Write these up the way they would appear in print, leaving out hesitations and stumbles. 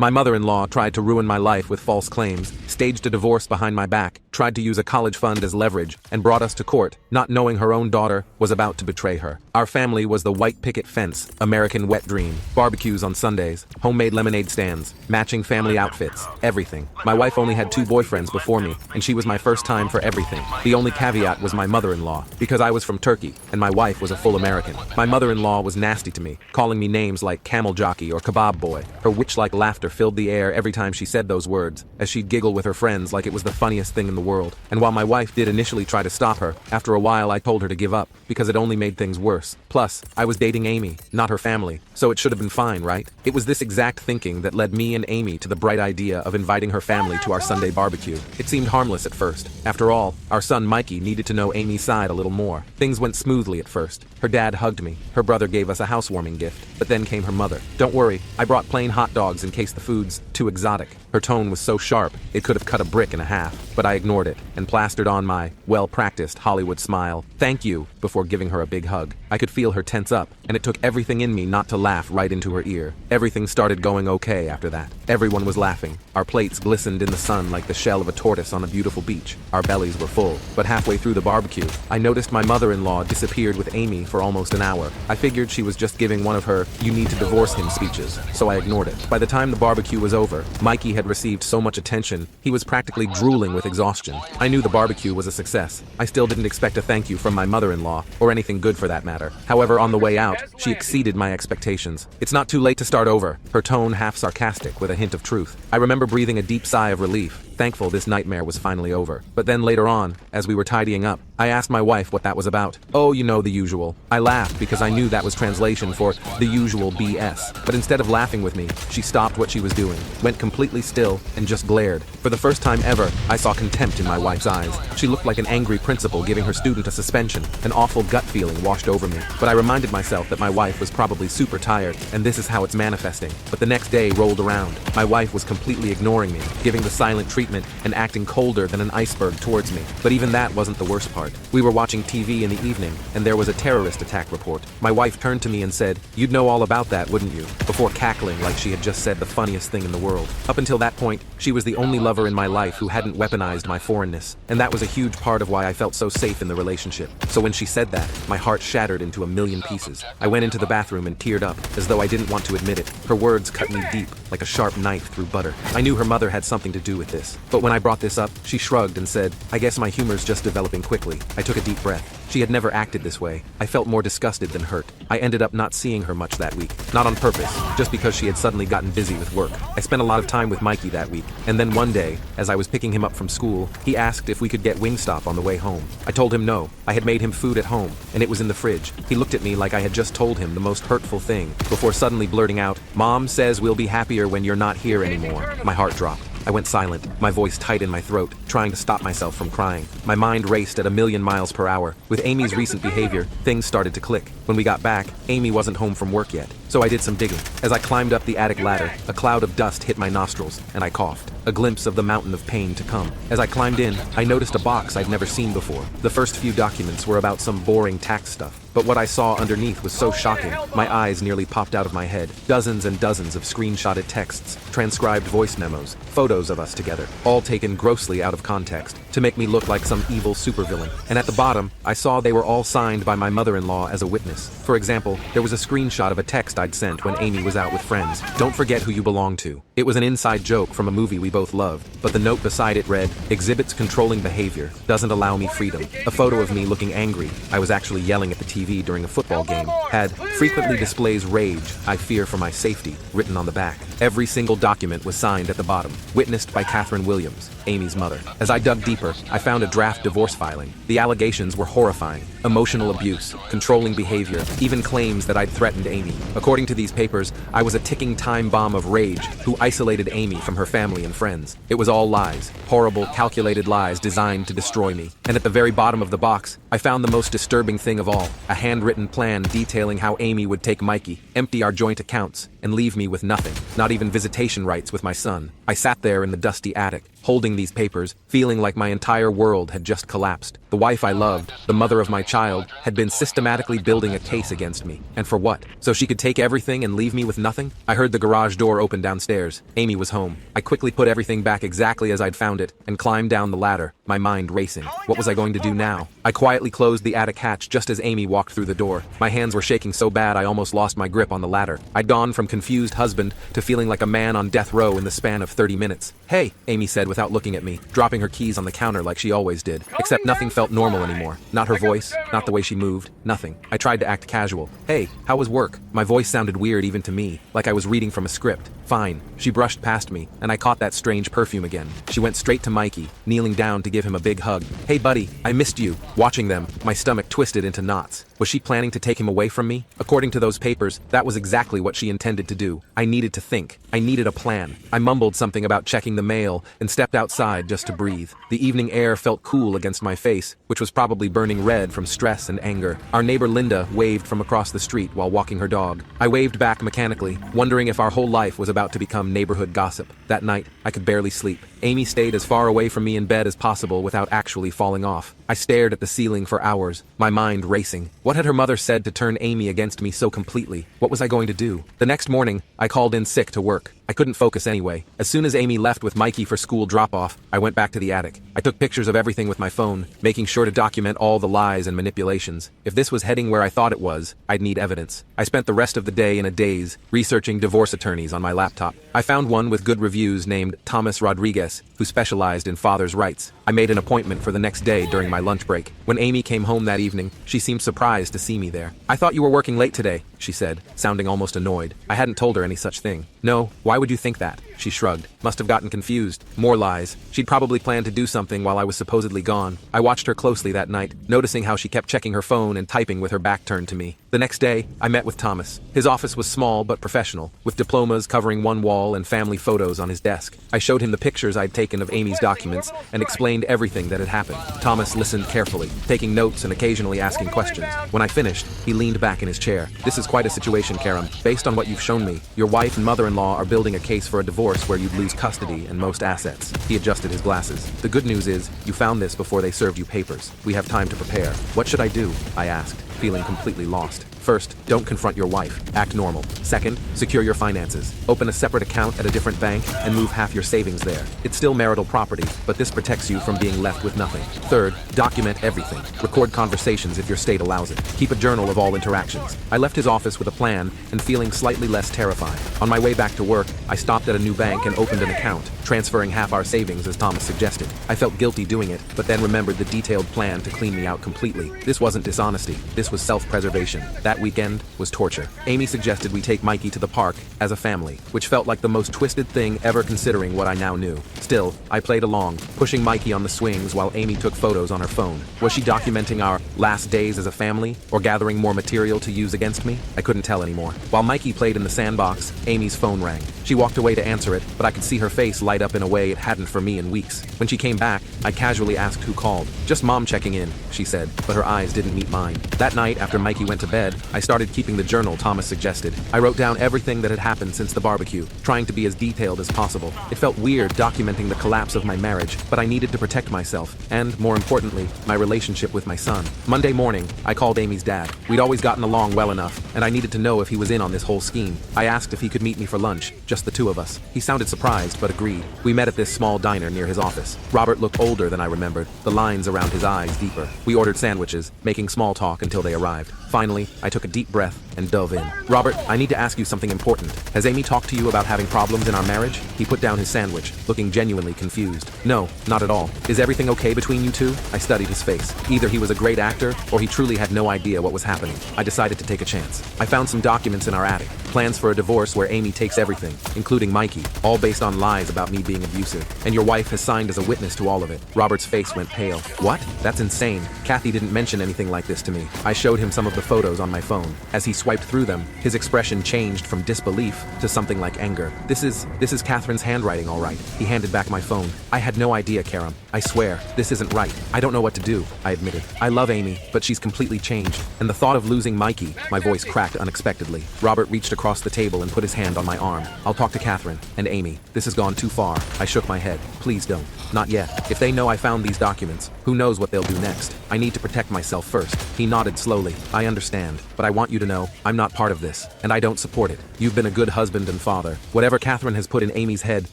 My mother-in-law tried to ruin my life with false claims, staged a divorce behind my back, tried to use a college fund as leverage, and brought us to court, not knowing her own daughter was about to betray her. Our family was the white picket fence, American wet dream, barbecues on Sundays, homemade lemonade stands, matching family outfits, everything. My wife only had 2 boyfriends before me, and she was my first time for everything. The only caveat was my mother-in-law, because I was from Turkey, and my wife was a full American. My mother-in-law was nasty to me, calling me names like camel jockey or kebab boy. Her witch-like laughter filled the air every time she said those words, as she'd giggle with her friends like it was the funniest thing in the world. And while my wife did initially try to stop her, after a while I told her to give up, because it only made things worse. Plus, I was dating Amy, not her family, so it should have been fine, right? It was this exact thinking that led me and Amy to the bright idea of inviting her family to our Sunday barbecue. It seemed harmless at first. After all, our son Mikey needed to know Amy's side a little more. Things went smoothly at first. Her dad hugged me, her brother gave us a housewarming gift, but then came her mother. Don't worry, I brought plain hot dogs in case the food's too exotic. Her tone was so sharp, it could have cut a brick in half, but I ignored it and plastered on my well-practiced Hollywood smile. Thank you, before giving her a big hug. I could feel her tense up, and it took everything in me not to laugh right into her ear. Everything started going okay after that. Everyone was laughing. Our plates glistened in the sun like the shell of a tortoise on a beautiful beach. Our bellies were full, but halfway through the barbecue, I noticed my mother-in-law disappeared with Amy for almost an hour. I figured she was just giving one of her "you need to divorce him" speeches, so I ignored it. By the time the barbecue was over, Mikey had received so much attention, he was practically drooling with exhaustion. I knew the barbecue was a success. I still didn't expect a thank you from my mother-in-law, or anything good for that matter. However, on the way out, she exceeded my expectations. It's not too late to start over, her tone half sarcastic with a hint of truth. I remember breathing a deep sigh of relief, thankful this nightmare was finally over. But then later on, as we were tidying up, I asked my wife what that was about. Oh, you know, the usual. I laughed because I knew that was translation for the usual BS. But instead of laughing with me, she stopped what she was doing, went completely still, and just glared. For the first time ever, I saw contempt in my wife's eyes. She looked like an angry principal giving her student a suspension. An awful gut feeling washed over me. But I reminded myself that my wife was probably super tired, and this is how it's manifesting. But the next day rolled around. My wife was completely ignoring me, giving the silent treatment and acting colder than an iceberg towards me. But even that wasn't the worst part. We were watching TV in the evening, and there was a terrorist attack report. My wife turned to me and said, "You'd know all about that, wouldn't you?" Before cackling like she had just said the funniest thing in the world. Up until that point, she was the only lover in my life who hadn't weaponized my foreignness, and that was a huge part of why I felt so safe in the relationship. So when she said that, my heart shattered into a million pieces. I went into the bathroom and teared up, as though I didn't want to admit it. Her words cut me deep, like a sharp knife through butter. I knew her mother had something to do with this, but when I brought this up, she shrugged and said, "I guess my humor's just developing quickly." I took a deep breath. She had never acted this way. I felt more disgusted than hurt. I ended up not seeing her much that week. Not on purpose, just because she had suddenly gotten busy with work. I spent a lot of time with Mikey that week, and then one day, as I was picking him up from school, he asked if we could get Wingstop on the way home. I told him no. I had made him food at home, and it was in the fridge. He looked at me like I had just told him the most hurtful thing, before suddenly blurting out, "Mom says we'll be happier when you're not here anymore." My heart dropped. I went silent, my voice tight in my throat, trying to stop myself from crying. My mind raced at a million miles per hour. With Amy's recent behavior, things started to click. When we got back, Amy wasn't home from work yet, so I did some digging. As I climbed up the attic ladder, a cloud of dust hit my nostrils, and I coughed. A glimpse of the mountain of pain to come. As I climbed in, I noticed a box I'd never seen before. The first few documents were about some boring tax stuff, but what I saw underneath was so shocking, my eyes nearly popped out of my head. Dozens and dozens of screenshotted texts, transcribed voice memos, photos of us together, all taken grossly out of context, to make me look like some evil supervillain. And at the bottom, I saw they were all signed by my mother-in-law as a witness. For example, there was a screenshot of a text I'd sent when Amy was out with friends. "Don't forget who you belong to." It was an inside joke from a movie we both loved, but the note beside it read, "Exhibits controlling behavior, doesn't allow me freedom." A photo of me looking angry, I was actually yelling at the TV during a football game, had "frequently displays rage, I fear for my safety," written on the back. Every single document was signed at the bottom, witnessed by Catherine Williams, Amy's mother. As I dug deeper, I found a draft divorce filing. The allegations were horrifying. Emotional abuse, controlling behavior, even claims that I'd threatened Amy. According to these papers, I was a ticking time bomb of rage who isolated Amy from her family and friends. It was all lies, horrible, calculated lies designed to destroy me. And at the very bottom of the box, I found the most disturbing thing of all, a handwritten plan detailing how Amy would take Mikey, empty our joint accounts, and leave me with nothing, not even visitation rights with my son. I sat there in the dusty attic, holding these papers, feeling like my entire world had just collapsed. The wife I loved, the mother of my child, had been systematically building a case against me. And for what? So she could take Take everything and leave me with nothing? I heard the garage door open downstairs. Amy was home. I quickly put everything back exactly as I'd found it and climbed down the ladder, my mind racing. What was I going to do now? I quietly closed the attic hatch just as Amy walked through the door. My hands were shaking so bad I almost lost my grip on the ladder. I'd gone from confused husband to feeling like a man on death row in the span of 30 minutes. "Hey," Amy said without looking at me, dropping her keys on the counter like she always did. Except nothing felt normal anymore. Not her voice, not the way she moved, nothing. I tried to act casual. "Hey, how was work?" My voice sounded weird even to me, like I was reading from a script. "Fine." She brushed past me, and I caught that strange perfume again. She went straight to Mikey, kneeling down to give him a big hug. "Hey buddy, I missed you." Watching them, my stomach twisted into knots. Was she planning to take him away from me? According to those papers, that was exactly what she intended to do. I needed to think. I needed a plan. I mumbled something about checking the mail and stepped outside just to breathe. The evening air felt cool against my face, which was probably burning red from stress and anger. Our neighbor Linda waved from across the street while walking her dog. I waved back mechanically, wondering if our whole life was about to become neighborhood gossip. That night, I could barely sleep. Amy stayed as far away from me in bed as possible without actually falling off. I stared at the ceiling for hours, my mind racing. What had her mother said to turn Amy against me so completely? What was I going to do? The next morning, I called in sick to work. I couldn't focus anyway. As soon as Amy left with Mikey for school drop-off, I went back to the attic. I took pictures of everything with my phone, making sure to document all the lies and manipulations. If this was heading where I thought it was, I'd need evidence. I spent the rest of the day in a daze, researching divorce attorneys on my laptop. I found one with good reviews named Thomas Rodriguez, who specialized in father's rights. I made an appointment for the next day during my lunch break. When Amy came home that evening, she seemed surprised to see me there. "I thought you were working late today," she said, sounding almost annoyed. I hadn't told her any such thing. "No, why would you think that?" She shrugged. Must have gotten confused. More lies. She'd probably planned to do something while I was supposedly gone. I watched her closely that night, noticing how she kept checking her phone and typing with her back turned to me. The next day, I met with Thomas. His office was small but professional, with diplomas covering one wall and family photos on his desk. I showed him the pictures I'd taken of Amy's documents and explained everything that had happened. Thomas listened carefully, taking notes and occasionally asking questions. When I finished, he leaned back in his chair. "This is quite a situation, Karam. Based on what you've shown me, your wife and mother-in-law are building a case for a divorce where you'd lose custody and most assets." He adjusted his glasses. "The good news is, you found this before they served you papers. We have time to prepare." "What should I do?" I asked, feeling completely lost. "First, don't confront your wife. Act normal. Second, secure your finances. Open a separate account at a different bank and move half your savings there. It's still marital property, but this protects you from being left with nothing. Third, document everything. Record conversations if your state allows it. Keep a journal of all interactions." I left his office with a plan and feeling slightly less terrified. On my way back to work, I stopped at a new bank and opened an account, transferring half our savings as Thomas suggested. I felt guilty doing it, but then remembered the detailed plan to clean me out completely. This wasn't dishonesty. This was self-preservation. That weekend was torture. Amy suggested we take Mikey to the park as a family, which felt like the most twisted thing ever considering what I now knew. Still, I played along, pushing Mikey on the swings while Amy took photos on her phone. Was she documenting our last days as a family, or gathering more material to use against me? I couldn't tell anymore. While Mikey played in the sandbox, Amy's phone rang. She walked away to answer it, but I could see her face light up in a way it hadn't for me in weeks. When she came back, I casually asked who called. "Just Mom checking in," she said, but her eyes didn't meet mine. That night, after Mikey went to bed, I started keeping the journal Thomas suggested. I wrote down everything that had happened since the barbecue, trying to be as detailed as possible. It felt weird documenting the collapse of my marriage, but I needed to protect myself, and, more importantly, my relationship with my son. Monday morning, I called Amy's dad. We'd always gotten along well enough, and I needed to know if he was in on this whole scheme. I asked if he could meet me for lunch, just the two of us. He sounded surprised, but agreed. We met at this small diner near his office. Robert looked older than I remembered, the lines around his eyes deeper. We ordered sandwiches, making small talk until they arrived. Finally, I took a deep breath and dove in. "Robert, I need to ask you something important. Has Amy talked to you about having problems in our marriage?" He put down his sandwich, looking genuinely confused. "No, not at all. Is everything okay between you two?" I studied his face. Either he was a great actor, or he truly had no idea what was happening. I decided to take a chance. I found some documents in our attic. Plans for a divorce where Amy takes everything, including Mikey, all based on lies about me being abusive. And your wife has signed as a witness to all of it. Robert's face went pale. "What? That's insane. Kathy didn't mention anything like this to me." I showed him some of the photos on my phone. As he swiped through them, his expression changed from disbelief to something like anger. This is Catherine's handwriting, all right." He handed back my phone. "I had no idea, Karam. I swear, this isn't right. I don't know what to do," I admitted. "I love Amy, but she's completely changed. And the thought of losing Mikey," my voice cracked unexpectedly. Robert reached across across the table and put his hand on my arm. I'll talk to Catherine and Amy. This has gone too far. I shook my head. Please don't. Not yet. If they know I found these documents, who knows what they'll do next. I need to protect myself first. He nodded slowly. I understand, but I want you to know, I'm not part of this, and I don't support it. You've been a good husband and father. Whatever Catherine has put in Amy's head,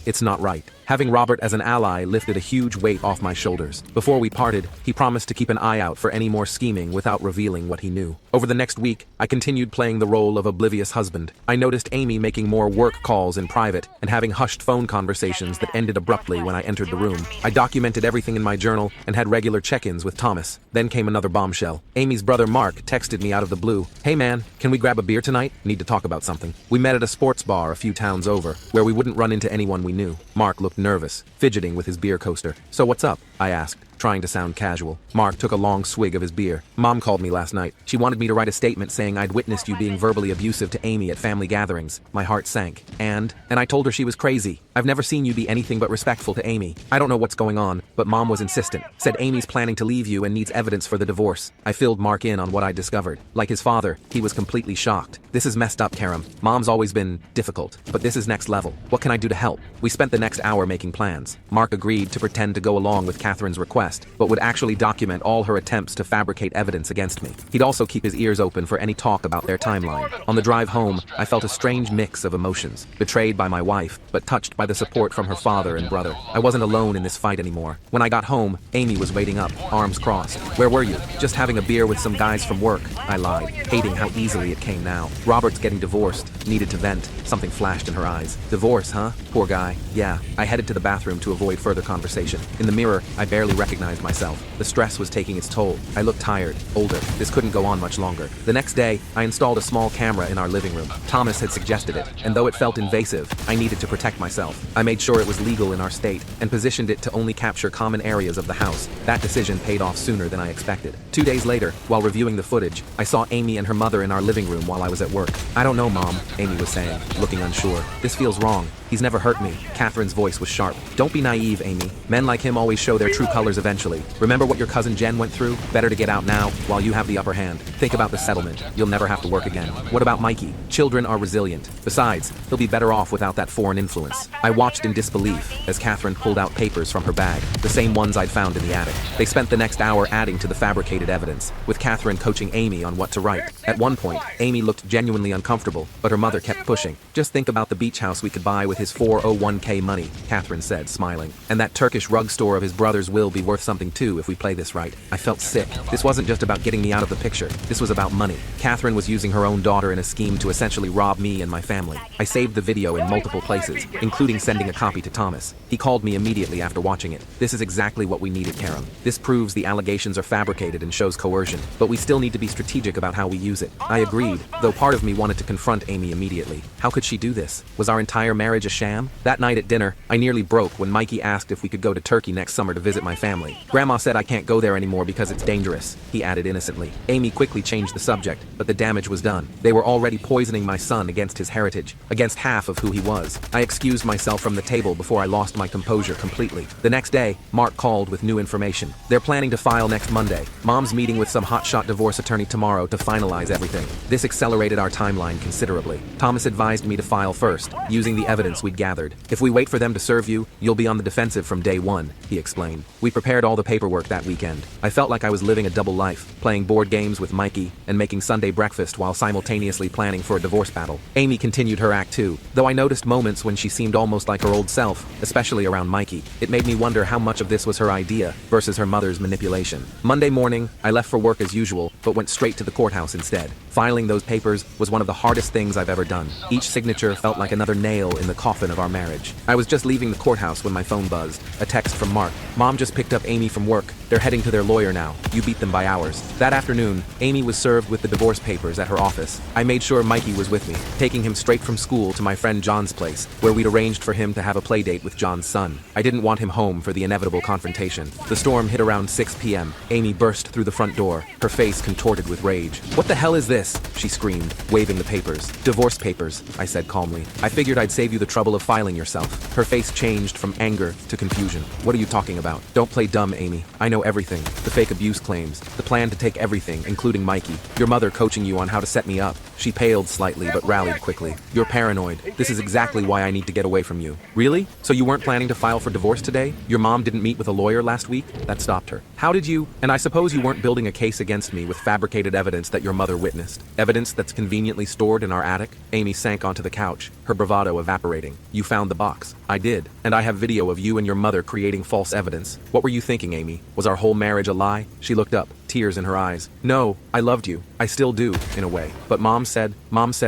it's not right. Having Robert as an ally lifted a huge weight off my shoulders. Before we parted, he promised to keep an eye out for any more scheming without revealing what he knew. Over the next week, I continued playing the role of oblivious husband. I noticed Amy making more work calls in private and having hushed phone conversations that ended abruptly when I entered the room. I documented everything in my journal and had regular check-ins with Thomas. Then came another bombshell. Amy's brother Mark texted me out of the blue. Hey man, can we grab a beer tonight? Need to talk about something. We met at a sports bar a few towns over, where we wouldn't run into anyone we knew. Mark looked nervous, fidgeting with his beer coaster. So what's up? I asked, trying to sound casual. Mark took a long swig of his beer. Mom called me last night. She wanted me to write a statement saying I'd witnessed you being verbally abusive to Amy at family gatherings. My heart sank. And I told her she was crazy. I've never seen you be anything but respectful to Amy. I don't know what's going on, but Mom was insistent. Said Amy's planning to leave you and needs evidence for the divorce. I filled Mark in on what I discovered. Like his father, he was completely shocked. This is messed up, Karam. Mom's always been difficult, but this is next level. What can I do to help? We spent the next hour making plans. Mark agreed to pretend to go along with Catherine's request, but would actually document all her attempts to fabricate evidence against me. He'd also keep his ears open for any talk about their timeline. On the drive home, I felt a strange mix of emotions. Betrayed by my wife, but touched by the support from her father and brother. I wasn't alone in this fight anymore. When I got home, Amy was waiting up, arms crossed. Where were you? Just having a beer with some guys from work, I lied, hating how easily it came now. Robert's getting divorced, needed to vent. Something flashed in her eyes. Divorce, huh? Poor guy. Yeah. I headed to the bathroom to avoid further conversation. In the mirror, I barely recognized myself. The stress was taking its toll. I looked tired, older. This couldn't go on much longer. The next day, I installed a small camera in our living room. Thomas had suggested it, and though it felt invasive, I needed to protect myself. I made sure it was legal in our state, and positioned it to only capture common areas of the house. That decision paid off sooner than I expected. 2 days later, while reviewing the footage, I saw Amy and her mother in our living room while I was at work. I don't know, Mom, Amy was saying, looking unsure. This feels wrong. He's never hurt me. Catherine's voice was sharp. Don't be naive, Amy. Men like him always show their true colors eventually. Remember what your cousin Jen went through? Better to get out now, while you have the upper hand. Think about the settlement. You'll never have to work again. What about Mikey? Children are resilient. Besides, he'll be better off without that foreign influence. I watched in disbelief as Catherine pulled out papers from her bag, the same ones I'd found in the attic. They spent the next hour adding to the fabricated evidence, with Catherine coaching Amy on what to write. At one point, Amy looked genuinely uncomfortable, but her mother kept pushing. Just think about the beach house we could buy with his 401k money, Catherine said, smiling. And that Turkish rug store of his brother's will be worth something too if we play this right. I felt sick. This wasn't just about getting me out of the picture. This was about money. Catherine was using her own daughter in a scheme to essentially rob me and my family. I saved the video in multiple places, including sending a copy to Thomas. He called me immediately after watching it. This is exactly what we needed, Karam. This proves the allegations are fabricated and shows coercion, but we still need to be strategic about how we use it. I agreed, though part of me wanted to confront Amy immediately. How could she do this? Was our entire marriage a sham? That night at dinner, I nearly broke when Mikey asked if we could go to Turkey next summer to visit my family. Grandma said I can't go there anymore because it's dangerous, he added innocently. Amy quickly changed the subject, but the damage was done. They were already poisoning my son against his heritage, against half of who he was. I excused myself from the table before I lost my composure completely. The next day, Mark called with new information. They're planning to file next Monday. Mom's meeting with some hotshot divorce attorney tomorrow to finalize everything. This accelerated our timeline considerably. Thomas advised me to file first, using the evidence we'd gathered. If we wait for them to serve you, you'll be on the defensive from day one, he explained. We prepared all the paperwork that weekend. I felt like I was living a double life, playing board games with Mikey and making Sunday breakfast while simultaneously planning for a divorce battle. Amy continued her act too, though I noticed moments when she seemed almost like her old self, especially around Mikey. It made me wonder how much of this was her idea versus her mother's manipulation. Monday morning, I left for work as usual, but went straight to the courthouse instead. Filing those papers was one of the hardest things I've ever done. Each signature felt like another nail in the coffin of our marriage. I was just leaving the courthouse when my phone buzzed. A text from Mark. Mom just picked up Amy from work. They're heading to their lawyer now. You beat them by hours. That afternoon, Amy was served with the divorce papers at her office. I made sure Mikey was with me, taking him straight from school to my friend John's place, where we'd arranged for him to have a play date with John's son. I didn't want him home for the inevitable confrontation. The storm hit around 6 p.m. Amy burst through the front door, her face contorted with rage. What the hell is this? She screamed, waving the papers. Divorce papers, I said calmly. I figured I'd save you the trouble of filing yourself. Her face changed from anger to confusion. What are you talking about? Don't play dumb, Amy. I know everything. The fake abuse claims. The plan to take everything, including Mikey. Your mother coaching you on how to set me up. She paled slightly but rallied quickly. You're paranoid. This is exactly why I need to get away from you. Really? So you weren't planning to file for divorce today? Your mom didn't meet with a lawyer last week? That stopped her. How did you? And I suppose you weren't building a case against me with fabricated evidence that your mother witnessed. Evidence that's conveniently stored in our attic? Amy sank onto the couch, her bravado evaporating. You found the box. I did. And I have video of you and your mother creating false evidence. What were you thinking, Amy? Was our whole marriage a lie? She looked up, tears in her eyes. No, I loved you. I still do, in a way. But Mom said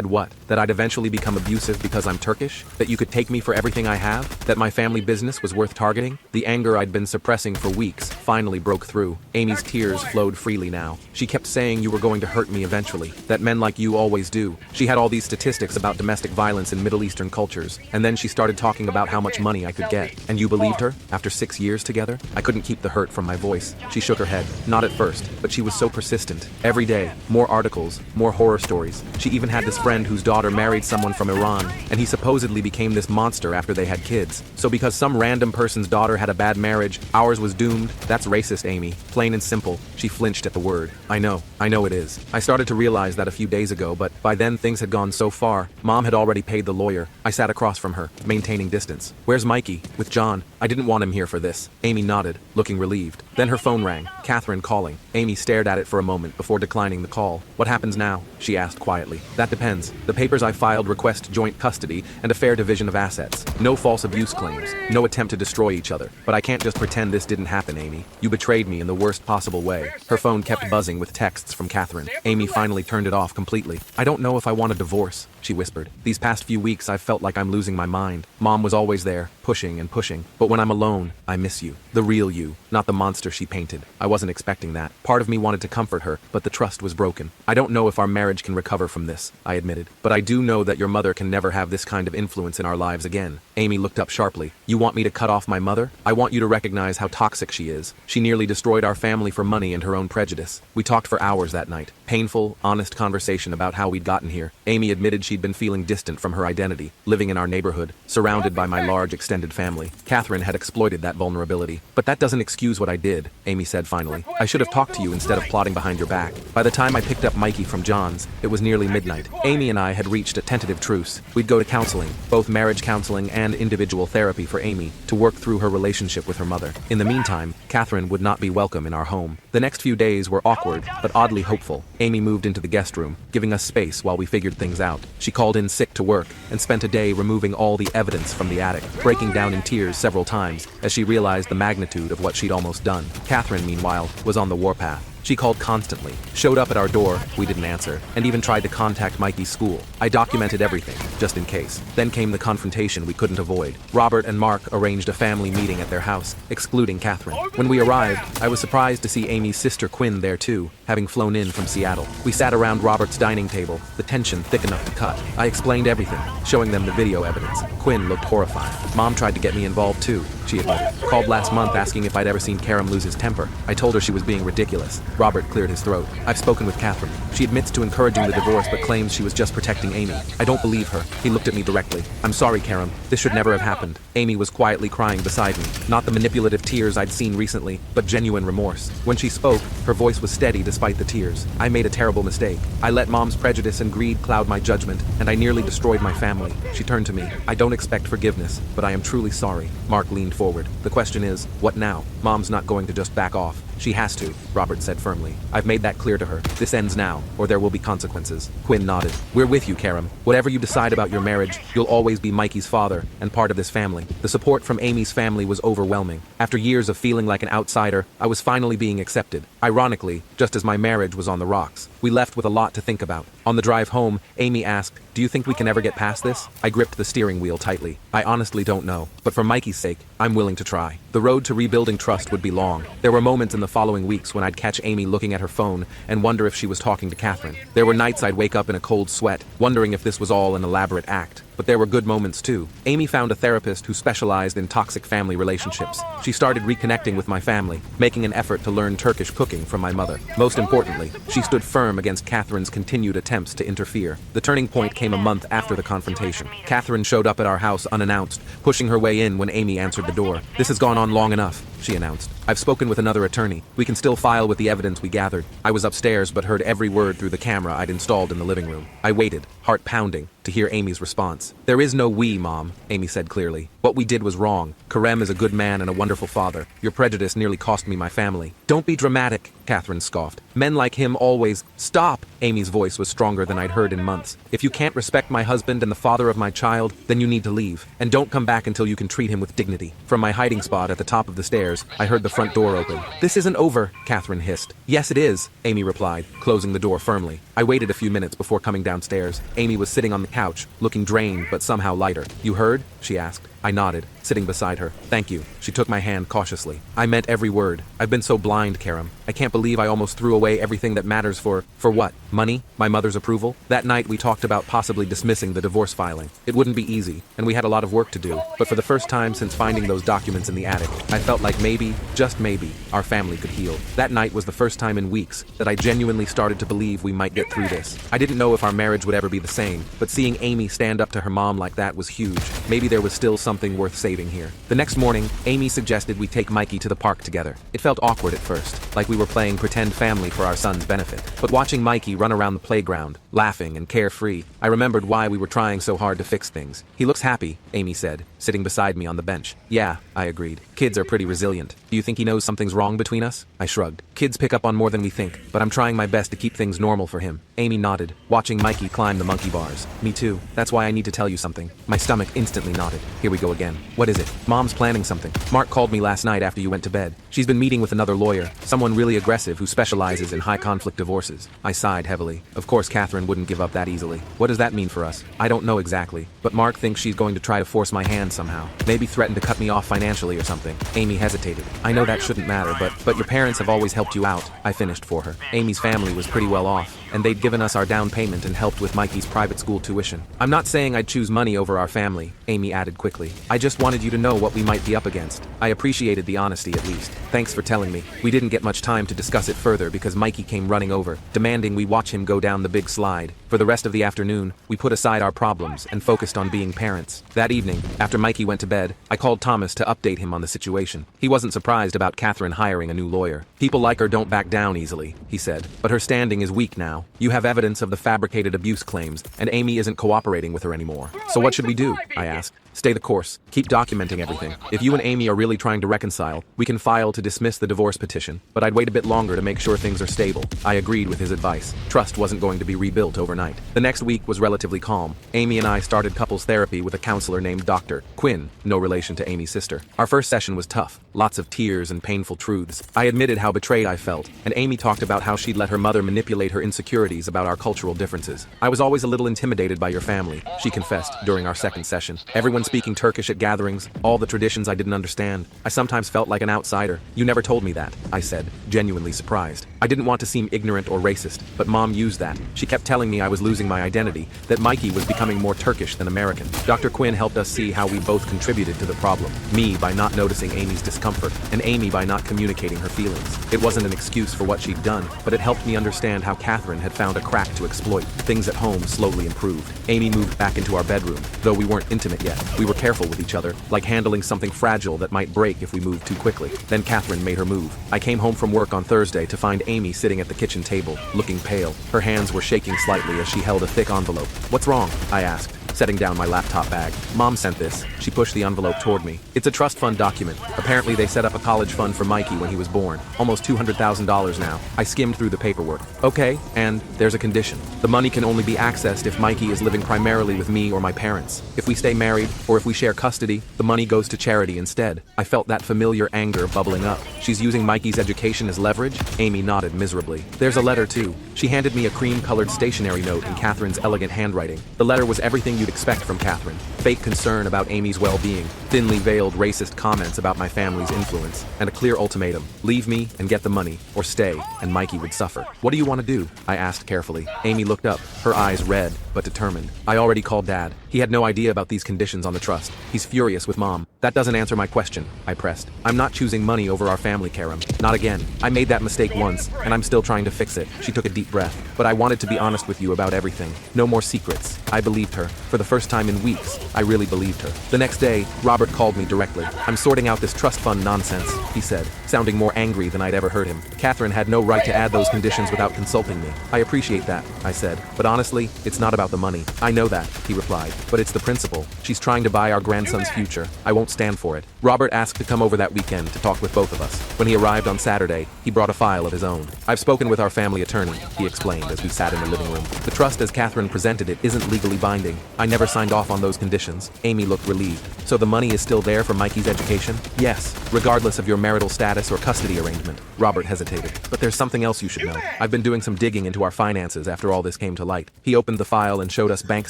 what? That I'd eventually become abusive because I'm Turkish? That you could take me for everything I have? That my family business was worth targeting? The anger I'd been suppressing for weeks finally broke through. Amy's tears flowed freely now. She kept saying you were going to hurt me eventually. That men like you always do. She had all these statistics about domestic violence in Middle Eastern cultures. And then she started talking about how much money I could get. And you believed her? After 6 years together? I couldn't keep the hurt from my voice. She shook her head. Not at first, but she was so persistent. Every day, more articles, more horror stories. She even had this friend whose daughter married someone from Iran, and he supposedly became this monster after they had kids. So because some random person's daughter had a bad marriage, ours was doomed? That's racist, Amy. Plain and simple. She flinched at the word. I know it is. I started to realize that a few days ago, but by then things had gone so far. Mom had already paid the lawyer. I sat across from her, maintaining distance. Where's Mikey? With John. I didn't want him here for this. Amy nodded, looking relieved. Then her phone rang. Catherine calling. Amy stared at it for a moment before declining the call. What happens now? She asked quietly. That depends. The papers I filed request joint custody and a fair division of assets. No false abuse claims. No attempt to destroy each other. But I can't just pretend this didn't happen, Amy. You betrayed me in the worst possible way. Her phone kept buzzing with texts from Catherine. Amy finally turned it off completely. I don't know if I want a divorce, she whispered. These past few weeks I've felt like I'm losing my mind. Mom was always there, pushing and pushing. But when I'm alone, I miss you. The real you, not the monster she painted. I wasn't expecting that. Part of me wanted to comfort her, but the trust was broken. I don't know if our marriage can recover from this, I admitted. But I do know that your mother can never have this kind of influence in our lives again. Amy looked up sharply. You want me to cut off my mother? I want you to recognize how toxic she is. She nearly destroyed our family for money and her own prejudice. We talked for hours that night. Painful, honest conversation about how we'd gotten here. Amy admitted she'd been feeling distant from her identity, living in our neighborhood, surrounded by my large extended family. Catherine had exploited that vulnerability. But that doesn't excuse what I did, Amy said finally. I should have talked to you instead of plotting behind your back. By the time I picked up Mikey from John's, it was nearly midnight. Amy and I had reached a tentative truce. We'd go to counseling, both marriage counseling and individual therapy for Amy, to work through her relationship with her mother. In the meantime, Catherine would not be welcome in our home. The next few days were awkward, but oddly hopeful. Amy moved into the guest room, giving us space while we figured things out. She called in sick to work and spent a day removing all the evidence from the attic, breaking down in tears several times as she realized the magnitude of what she'd almost done. Catherine, meanwhile, was on the warpath. She called constantly, showed up at our door, we didn't answer, and even tried to contact Mikey's school. I documented everything, just in case. Then came the confrontation we couldn't avoid. Robert and Mark arranged a family meeting at their house, excluding Catherine. When we arrived, I was surprised to see Amy's sister Quinn there too, having flown in from Seattle. We sat around Robert's dining table, the tension thick enough to cut. I explained everything, showing them the video evidence. Quinn looked horrified. Mom tried to get me involved too, she admitted. Called last month asking if I'd ever seen Karam lose his temper. I told her she was being ridiculous. Robert cleared his throat. I've spoken with Catherine. She admits to encouraging the divorce but claims she was just protecting Amy. I don't believe her. He looked at me directly. I'm sorry, Karam. This should never have happened. Amy was quietly crying beside me. Not the manipulative tears I'd seen recently, but genuine remorse. When she spoke, her voice was steady despite the tears. I made a terrible mistake. I let Mom's prejudice and greed cloud my judgment, and I nearly destroyed my family. She turned to me. I don't expect forgiveness, but I am truly sorry. Mark leaned forward. The question is, what now? Mom's not going to just back off. She has to, Robert said firmly. I've made that clear to her. This ends now, or there will be consequences. Quinn nodded. We're with you, Karam. Whatever you decide about your marriage, you'll always be Mikey's father and part of this family. The support from Amy's family was overwhelming. After years of feeling like an outsider, I was finally being accepted. Ironically, just as my marriage was on the rocks. We left with a lot to think about. On the drive home, Amy asked, do you think we can ever get past this? I gripped the steering wheel tightly. I honestly don't know. But for Mikey's sake, I'm willing to try. The road to rebuilding trust would be long. There were moments in the following weeks when I'd catch Amy looking at her phone and wonder if she was talking to Catherine. There were nights I'd wake up in a cold sweat, wondering if this was all an elaborate act. but there were good moments too. Amy found a therapist who specialized in toxic family relationships. She started reconnecting with my family, making an effort to learn Turkish cooking from my mother. Most importantly, she stood firm against Catherine's continued attempts to interfere. The turning point came a month after the confrontation. Catherine showed up at our house unannounced, pushing her way in when Amy answered the door. "This has gone on long enough," she announced. "I've spoken with another attorney. We can still file with the evidence we gathered." I was upstairs but heard every word through the camera I'd installed in the living room. I waited, heart pounding, to hear Amy's response. "There is no we, Mom," Amy said clearly. "What we did was wrong. Karem is a good man and a wonderful father. Your prejudice nearly cost me my family." "Don't be dramatic," Catherine scoffed. "Men like him always—" "Stop!" Amy's voice was stronger than I'd heard in months. "If you can't respect my husband and the father of my child, then you need to leave. And don't come back until you can treat him with dignity." From my hiding spot at the top of the stairs, I heard the front door open. "This isn't over," Catherine hissed. "Yes, it is," Amy replied, closing the door firmly. I waited a few minutes before coming downstairs. Amy was sitting on the couch, looking drained but somehow lighter. "You heard?" she asked. I nodded, sitting beside her. "Thank you." She took my hand cautiously. "I meant every word. I've been so blind, Karam. I can't believe I almost threw away everything that matters for what? Money? My mother's approval?" That night we talked about possibly dismissing the divorce filing. It wouldn't be easy, and we had a lot of work to do, but for the first time since finding those documents in the attic, I felt like maybe, just maybe, our family could heal. That night was the first time in weeks that I genuinely started to believe we might get through this. I didn't know if our marriage would ever be the same, but seeing Amy stand up to her mom like that was huge. Maybe there was still something worth saving here. The next morning, Amy suggested we take Mikey to the park together. It felt awkward at first, like we were playing pretend family for our son's benefit. But watching Mikey run around the playground, laughing and carefree, I remembered why we were trying so hard to fix things. "He looks happy," Amy said, sitting beside me on the bench. "Yeah," I agreed. "Kids are pretty resilient. Do you think he knows something's wrong between us?" I shrugged. "Kids pick up on more than we think, but I'm trying my best to keep things normal for him." Amy nodded, watching Mikey climb the monkey bars. "Me too. That's why I need to tell you something." My stomach instantly nodded. Here we go again. "What is it?" "Mom's planning something. Mark called me last night after you went to bed. She's been meeting with another lawyer, someone really aggressive who specializes in high-conflict divorces." I sighed heavily. Of course Catherine wouldn't give up that easily. "What does that mean for us?" "I don't know exactly, but Mark thinks she's going to try to force my hand somehow. Maybe threaten to cut me off financially or something." Amy hesitated. "I know that shouldn't matter, but your parents have always helped you out," I finished for her. Amy's family was pretty well off, and they'd given us our down payment and helped with Mikey's private school tuition. "I'm not saying I'd choose money over our family," Amy added quickly. "I just wanted you to know what we might be up against." I appreciated the honesty at least. "Thanks for telling me." We didn't get much time to discuss it further because Mikey came running over, demanding we watch him go down the big slide. For the rest of the afternoon, we put aside our problems and focused on being parents. That evening, after Mikey went to bed, I called Thomas to update him on the situation. He wasn't surprised about Catherine hiring a new lawyer. "People like her don't back down easily," he said, "but her standing is weak now. You have evidence of the fabricated abuse claims, and Amy isn't cooperating with her anymore. So what should we do?" I asked. "Stay the course. Keep documenting everything. If you and Amy are really trying to reconcile, we can file to dismiss the divorce petition, but I'd wait a bit longer to make sure things are stable." I agreed with his advice. Trust wasn't going to be rebuilt overnight. The next week was relatively calm. Amy and I started couples therapy with a counselor named Dr. Quinn, no relation to Amy's sister. Our first session was tough. Lots of tears and painful truths. I admitted how betrayed I felt, and Amy talked about how she'd let her mother manipulate her insecurities about our cultural differences. "I was always a little intimidated by your family," she confessed during our second session. "Everyone speaking Turkish at gatherings, all the traditions I didn't understand. I sometimes felt like an outsider." "You never told me that," I said, genuinely surprised. I didn't want to seem ignorant or racist, but Mom used that. She kept telling me I was losing my identity, that Mikey was becoming more Turkish than American. Dr. Quinn helped us see how we both contributed to the problem. Me by not noticing Amy's discomfort, and Amy by not communicating her feelings. It wasn't an excuse for what she'd done, but it helped me understand how Catherine had found a crack to exploit. Things at home slowly improved. Amy moved back into our bedroom, though we weren't intimate yet. We were careful with each other, like handling something fragile that might break if we moved too quickly. Then Catherine made her move. I came home from work on Thursday to find Amy sitting at the kitchen table, looking pale. Her hands were shaking slightly as she held a thick envelope. "What's wrong?" I asked, setting down my laptop bag. "Mom sent this." She pushed the envelope toward me. "It's a trust fund document. Apparently they set up a college fund for Mikey when he was born. Almost $200,000 now." I skimmed through the paperwork. "Okay, and there's a condition. The money can only be accessed if Mikey is living primarily with me or my parents. If we stay married, or if we share custody, the money goes to charity instead." I felt that familiar anger bubbling up. "She's using Mikey's education as leverage?" Amy nodded miserably. "There's a letter too." She handed me a cream-colored stationery note in Catherine's elegant handwriting. The letter was everything you you'd expect from Catherine. Fake concern about Amy's well-being, thinly veiled racist comments about my family's influence, and a clear ultimatum: leave me and get the money, or stay, and Mikey would suffer. What do you want to do? I asked carefully. Amy looked up, her eyes red, but determined. I already called Dad. He had no idea about these conditions on the trust. He's furious with Mom. That doesn't answer my question, I pressed. I'm not choosing money over our family, Karam. Not again. I made that mistake once, and I'm still trying to fix it. She took a deep breath. But I wanted to be honest with you about everything. No more secrets. I believed her. For the first time in weeks, I really believed her. The next day, Robert called me directly. I'm sorting out this trust fund nonsense, he said, sounding more angry than I'd ever heard him. Catherine had no right to add those conditions without consulting me. I appreciate that, I said. But honestly, it's not about the money. I know that, he replied. But it's the principle. She's trying to buy our grandson's future. I won't stand for it. Robert asked to come over that weekend to talk with both of us. When he arrived on Saturday, he brought a file of his own. I've spoken with our family attorney, he explained as we sat in the living room. The trust as Catherine presented it isn't legally binding. I never signed off on those conditions. Amy looked relieved. So the money is still there for Mikey's education? Yes, regardless of your marital status or custody arrangement. Robert hesitated. But there's something else you should know. I've been doing some digging into our finances after all this came to light. He opened the file and showed us bank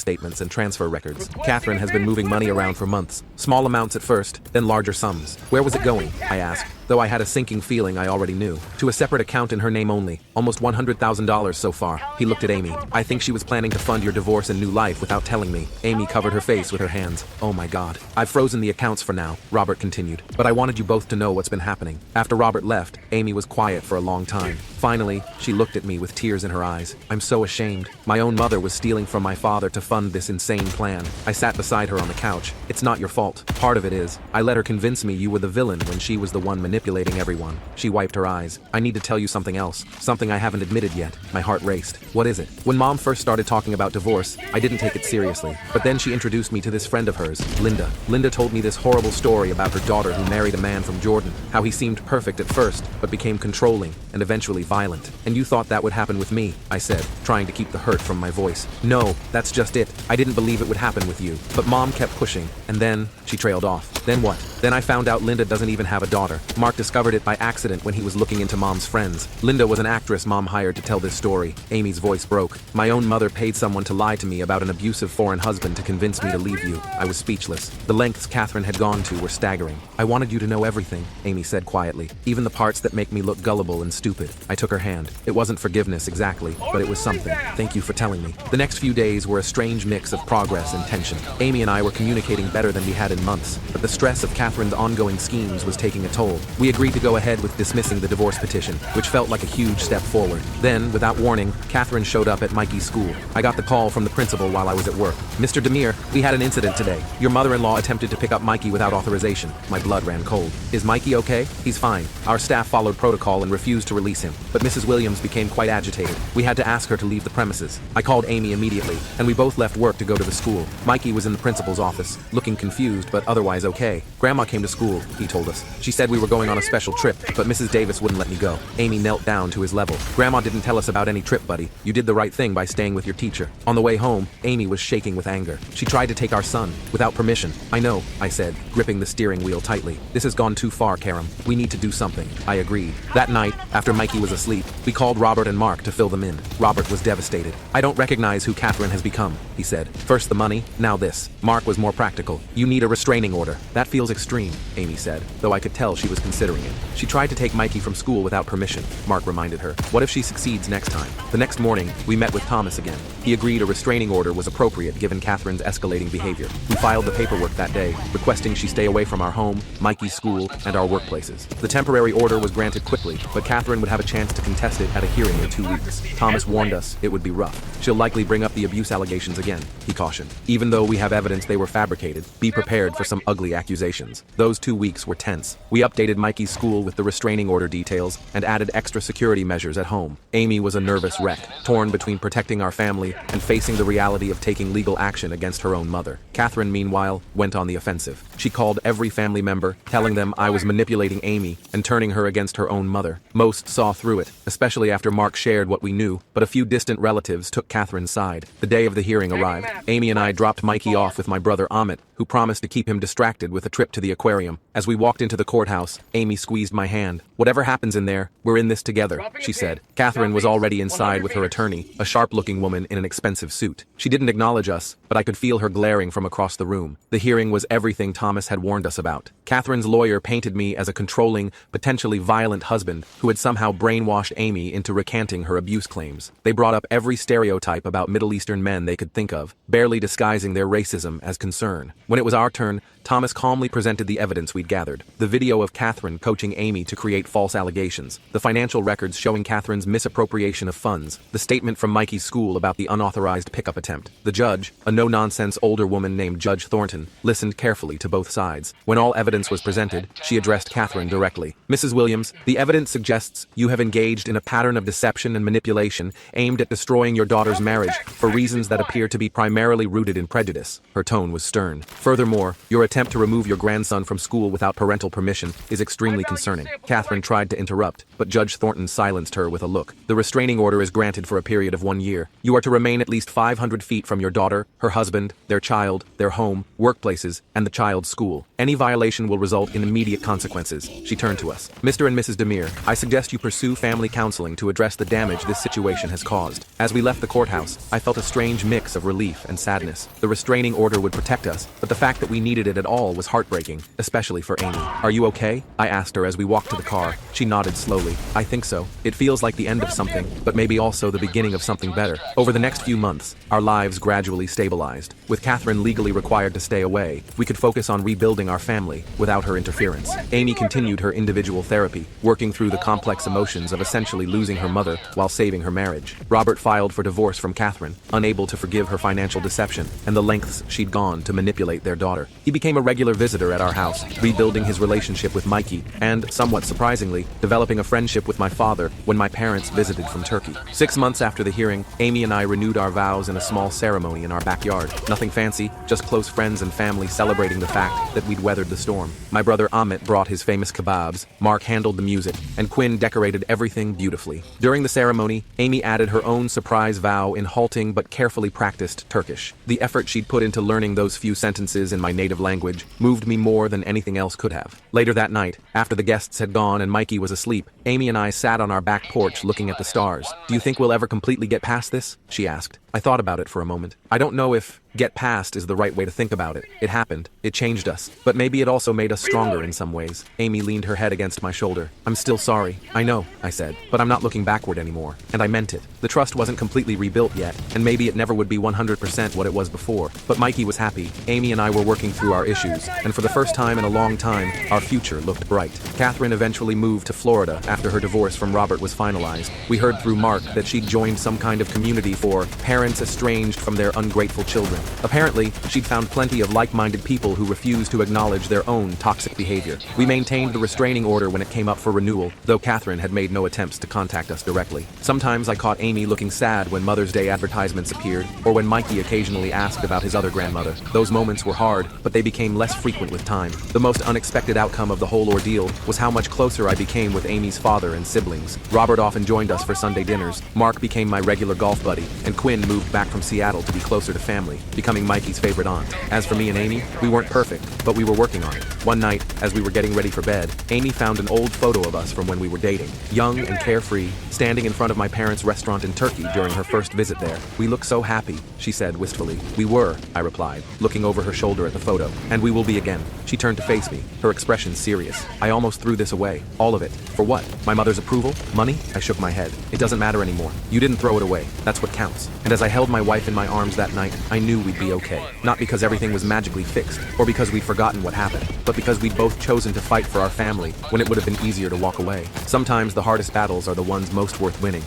statements and transfer records. Catherine has been moving money around for months. Small amounts at first, then larger sums. Where was it going? I asked, though I had a sinking feeling I already knew. To a separate account in her name only. Almost $100,000 so far. He looked at Amy. I think she was planning to fund your divorce and new life without telling me. Amy covered her face with her hands. Oh my God. I've frozen the accounts for now, Robert continued. But I wanted you both to know what's been happening. After Robert left, Amy was quiet for a long time. Finally, she looked at me with tears in her eyes. I'm so ashamed. My own mother was stealing from my father to fund this insane plan. I sat beside her on the couch. It's not your fault. Part of it is. I let her convince me you were the villain when she was the one manipulating everyone. She wiped her eyes. I need to tell you something else. Something I haven't admitted yet. My heart raced. What is it? When Mom first started talking about divorce, I didn't take it seriously. But then she introduced me to this friend of hers, Linda. Linda told me this horrible story about her daughter who married a man from Jordan. How he seemed perfect at first, but became controlling and eventually violent. And you thought that would happen with me, I said, trying to keep the hurt from my voice. No, that's just it. I didn't believe it would happen with you. But Mom kept pushing, and then she trailed off. Then what? Then I found out Linda doesn't even have a daughter. Mark discovered it by accident when he was looking into Mom's friends. Linda was an actress Mom hired to tell this story. Amy's voice broke. My own mother paid someone to lie to me about an abusive foreign husband to convince me to leave you. I was speechless. The lengths Catherine had gone to were staggering. I wanted you to know everything, Amy said quietly. Even the parts that make me look gullible and stupid. I took her hand. It wasn't forgiveness exactly, but it was something. Thank you for telling me. The next few days were a strange mix of progress and tension. Amy and I were communicating better than we had in months, but the stress of Catherine's ongoing schemes was taking a toll. We agreed to go ahead with dismissing the divorce petition, which felt like a huge step forward. Then, without warning, Catherine showed up at Mikey's school. I got the call from the principal while I was at work. Mr. Demir, we had an incident today. Your mother-in-law attempted to pick up Mikey without authorization. My blood ran cold. Is Mikey okay? He's fine. Our staff followed protocol and refused to release him, but Mrs. Williams became quite agitated. We had to ask her to leave the premises. I called Amy immediately, and we both left work to go to the school. Mikey was in the principal's office, looking confused but otherwise okay. Grandma came to school, he told us. She said we were going on a special trip, but Mrs. Davis wouldn't let me go. Amy knelt down to his level. Grandma didn't tell us about any trip, buddy. You did the right thing by staying with your teacher. On the way home, Amy was shaking with anger. She tried to take our son, without permission. I know, I said, gripping the steering wheel tightly. This has gone too far, Karam. We need to do something. I agreed. That night, after Mikey was asleep, we called Robert and Mark to fill them in. Robert was devastated. I don't recognize who Catherine has become, he said. First the money, now this. Mark was more practical. You need a restraining order. That feels extreme, Amy said, though I could tell she was considering it. She tried to take Mikey from school without permission, Mark reminded her. What if she succeeds next time? The next morning, we met with Thomas again. He agreed a restraining order was appropriate given Catherine's escalating behavior. We filed the paperwork that day, requesting she stay away from our home, Mikey's school, and our workplaces. The temporary order was granted quickly, but Catherine would have a chance to contest it at a hearing in 2 weeks. Thomas warned us it would be rough. She'll likely bring up the abuse allegations again, he cautioned. Even though we have evidence they were fabricated, be prepared for some ugly accusations. Those 2 weeks were tense. We updated Mikey's school with the restraining order details and added extra security measures at home. Amy was a nervous wreck, torn between protecting our family and facing the reality of taking legal action against her own mother. Catherine, meanwhile, went on the offensive. She called every family member, telling them I was manipulating Amy and turning her against her own mother. Most saw through it, especially after Mark shared what we knew, but a few distant relatives took Catherine's side. The day of the hearing arrived. Amy and I dropped Mikey off with my brother Amit, who promised to keep him distracted with a trip to the aquarium. As we walked into the courthouse, Amy squeezed my hand. "Whatever happens in there, we're in this together," she said. Catherine was already inside with her attorney, a sharp-looking woman in an expensive suit. She didn't acknowledge us, but I could feel her glaring from across the room. The hearing was everything Thomas had warned us about. Catherine's lawyer painted me as a controlling, potentially violent husband who had somehow brainwashed Amy into recanting her abuse claims. They brought up every stereotype about Middle Eastern men they could think of, barely disguising their racism as concern. When it was our turn, Thomas calmly presented the evidence we'd gathered. The video of Catherine coaching Amy to create false allegations, the financial records showing Catherine's misappropriation of funds, the statement from Mikey's school about the unauthorized pickup attempt. The judge, a no-nonsense older woman named Judge Thornton, listened carefully to both sides. When all evidence was presented, she addressed Catherine directly. "Mrs. Williams, the evidence suggests you have engaged in a pattern of deception and manipulation aimed at destroying your daughter's marriage for reasons that appear to be primarily rooted in prejudice." Her tone was stern. "Furthermore, your attempt to remove your grandson from school without parental permission is extremely concerning." Catherine tried to interrupt, but Judge Thornton silenced her with a look. "The restraining order is granted for a period of 1 year. You are to remain at least 500 feet from your daughter, her husband, their child, their home, workplaces, and the child's school. Any violation will result in immediate consequences." She turned to us. "Mr. and Mrs. Demir, I suggest you pursue family counseling to address the damage this situation has caused." As we left the courthouse, I felt a strange mix of relief and sadness. The restraining order would protect us, but the fact that we needed it at all was heartbreaking, especially for Amy. "Are you okay?" I asked her as we walked to the car. She nodded slowly. "I think so. It feels like the end of something, but maybe also the beginning of something better." Over the next few months, our lives gradually stabilized. With Catherine legally required to stay away, we could focus on rebuilding our family without her interference. Amy continued her individual therapy, working through the complex emotions of essentially losing her mother while saving her marriage. Robert filed for divorce from Catherine, unable to forgive her financial deception and the lengths she'd gone to manipulate their daughter. He became a regular visitor at our house, rebuilding his relationship with Mikey and, somewhat surprisingly, developing a friendship with my father when my parents visited from Turkey. 6 months after the hearing, Amy and I renewed our vows in a small ceremony in our backyard. Nothing fancy, just close friends and family celebrating the fact that we'd weathered the storm. My brother Amit brought his famous kebabs, Mark handled the music, and Quinn decorated everything beautifully. During the ceremony, Amy added her own surprise vow in halting but carefully practiced Turkish. The effort she'd put into learning those few sentences in my native language moved me more than anything else could have. Later that night, after the guests had gone and Mikey was asleep, Amy and I sat on our back porch looking at the stars. "Do you think we'll ever completely get past this?" she asked. I thought about it for a moment. I don't know if get past is the right way to think about it. It happened. It changed us. But maybe it also made us stronger in some ways. Amy leaned her head against my shoulder. "I'm still sorry." "I know," I said, "but I'm not looking backward anymore." And I meant it. The trust wasn't completely rebuilt yet, and maybe it never would be 100% what it was before. But Mikey was happy. Amy and I were working through our issues, and for the first time in a long time, our future looked bright. Catherine eventually moved to Florida after her divorce from Robert was finalized. We heard through Mark that she'd joined some kind of community for parents estranged from their ungrateful children. Apparently, she'd found plenty of like-minded people who refused to acknowledge their own toxic behavior. We maintained the restraining order when it came up for renewal, though Catherine had made no attempts to contact us directly. Sometimes I caught Amy looking sad when Mother's Day advertisements appeared, or when Mikey occasionally asked about his other grandmother. Those moments were hard, but they became less frequent with time. The most unexpected outcome of the whole ordeal was how much closer I became with Amy's father and siblings. Robert often joined us for Sunday dinners, Mark became my regular golf buddy, and Quinn moved back from Seattle to be closer to family, becoming Mikey's favorite aunt. As for me and Amy, we weren't perfect, but we were working on it. One night, as we were getting ready for bed, Amy found an old photo of us from when we were dating. Young and carefree, standing in front of my parents' restaurant in Turkey during her first visit there. "We look so happy," she said wistfully. "We were," I replied, looking over her shoulder at the photo. "And we will be again." She turned to face me, her expression serious. "I almost threw this away. All of it. For what? My mother's approval? Money?" I shook my head. "It doesn't matter anymore. You didn't throw it away. That's what counts." And as I held my wife in my arms that night, I knew we'd be okay. Not because everything was magically fixed, or because we'd forgotten what happened, but because we'd both chosen to fight for our family when it would have been easier to walk away. Sometimes the hardest battles are the ones most worth winning.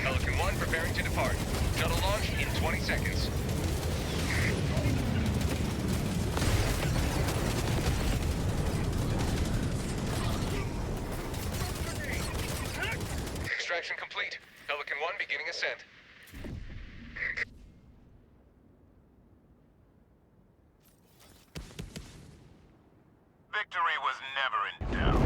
Pelican 1 preparing to depart. Shuttle launch in 20 seconds. Extraction complete. Pelican 1 beginning ascent. Victory was never in doubt.